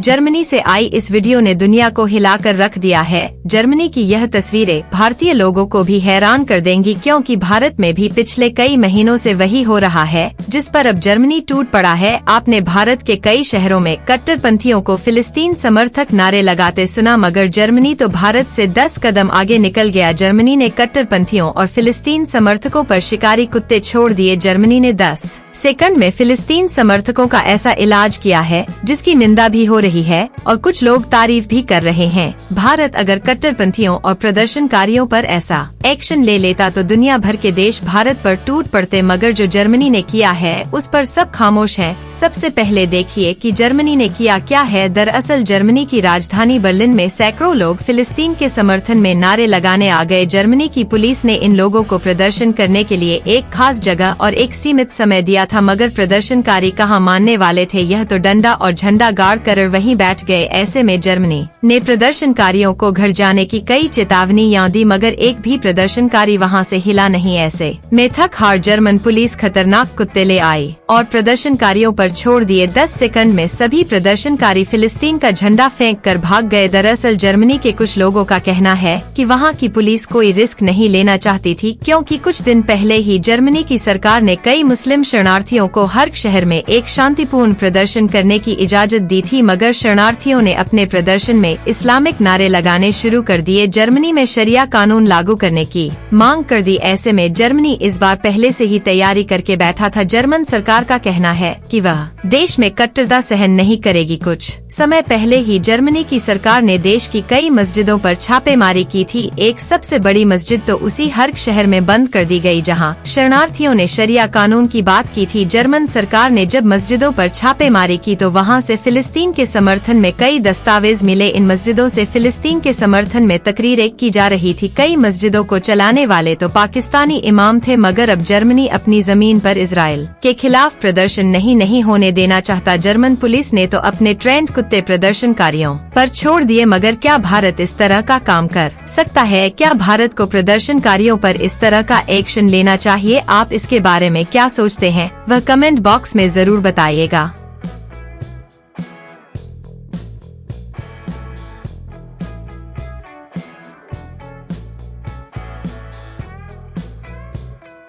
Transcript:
Germany से आई इस video ने दुनिया को हिलाकर रख दिया है। जर्मनी की यह तस्वीरें भारतीय लोगों को भी हैरान कर देंगी, क्योंकि भारत में भी पिछले कई महीनों से वही हो रहा है जिस पर अब जर्मनी टूट पड़ा है। आपने भारत के कई शहरों में कट्टरपंथियों को फिलिस्तीन समर्थक नारे लगाते सुना, मगर जर्मनी तो भारत से 10 कदम आगे निकल गया। जर्मनी ने कट्टरपंथियों और फिलिस्तीन समर्थकों पर शिकारी कुत्ते छोड़ दिए। जर्मनी ने 10 सेकंड में फिलिस्तीन समर्थकों का ऐसा इलाज किया है जिसकी निंदा भी हो रही है और कुछ लोग तारीफ भी कर रहे हैं। भारत अगर कट्टरपंथियों और प्रदर्शनकारियों पर ऐसा एक्शन ले लेता तो दुनिया भर के देश भारत पर टूट पड़ते, मगर जो जर्मनी ने किया है उस पर सब खामोश हैं। सबसे पहले देखिए कि जर्मनी ने किया क्या है। दरअसल जर्मनी की राजधानी बर्लिन में सैकड़ों लोग फिलिस्तीन के समर्थन में नारे लगाने आ गए। जर्मनी की पुलिस ने इन लोगों को प्रदर्शन करने के लिए एक खास जगह और एक सीमित समय दिया था, मगर प्रदर्शनकारी कहाँ मानने वाले थे। यह तो डंडा और झंडा गाड़ कर वहीं बैठ गए। ऐसे में जर्मनी ने प्रदर्शनकारियों को घर जाने की कई चेतावनियां दी, मगर एक भी प्रदर्शनकारी वहां से हिला नहीं। ऐसे में थक हार जर्मन पुलिस खतरनाक कुत्ते ले आई और प्रदर्शनकारियों पर छोड़ दिए। 10 सेकंड में सभी प्रदर्शनकारी फिलिस्तीन का झंडा फेंक कर भाग गए। दरअसल जर्मनी के कुछ लोगों का कहना है कि वहां की पुलिस कोई रिस्क नहीं लेना चाहती थी, क्योंकि कुछ दिन पहले ही जर्मनी की सरकार ने कई मुस्लिम शरणार्थियों को हर शहर में एक शांतिपूर्ण प्रदर्शन करने की इजाजत दी थी, मगर शरणार्थियों ने अपने प्रदर्शन में इस्लामिक नारे लगाने शुरू कर दिए। जर्मनी में शरिया कानून लागू करने की मांग कर दी। ऐसे में जर्मनी इस बार पहले से ही तैयारी करके बैठा था। जर्मन सरकार का कहना है कि वह देश में कट्टरता सहन नहीं करेगी। कुछ समय पहले ही जर्मनी की सरकार ने देश की कई मस्जिदों पर छापेमारी की थी। एक सबसे बड़ी मस्जिद तो उसी हर्क शहर में बंद कर दी गई जहां शरणार्थियों ने शरिया कानून की बात की थी। जर्मन सरकार ने जब मस्जिदों पर छापेमारी की तो वहां से फिलिस्तीन के समर्थन में कई दस्तावेज मिले। इन मस्जिदों से फिलिस्तीन के समर्थन में तकरीरें की जा रही थी। कई मस्जिदों को चलाने वाले तो पाकिस्तानी इमाम थे, मगर अब जर्मनी अपनी जमीन पर इजराइल के खिलाफ प्रदर्शन नहीं होने देना चाहता। जर्मन पुलिस ने तो अपने ट्रेंड कुत्ते प्रदर्शनकारियों पर छोड़ दिए, मगर क्या भारत इस तरह का काम कर सकता है? क्या भारत को प्रदर्शनकारियों पर इस तरह का एक्शन लेना चाहिए? आप इसके बारे में क्या सोचते हैं वह कमेंट बॉक्स में जरूर बताइएगा।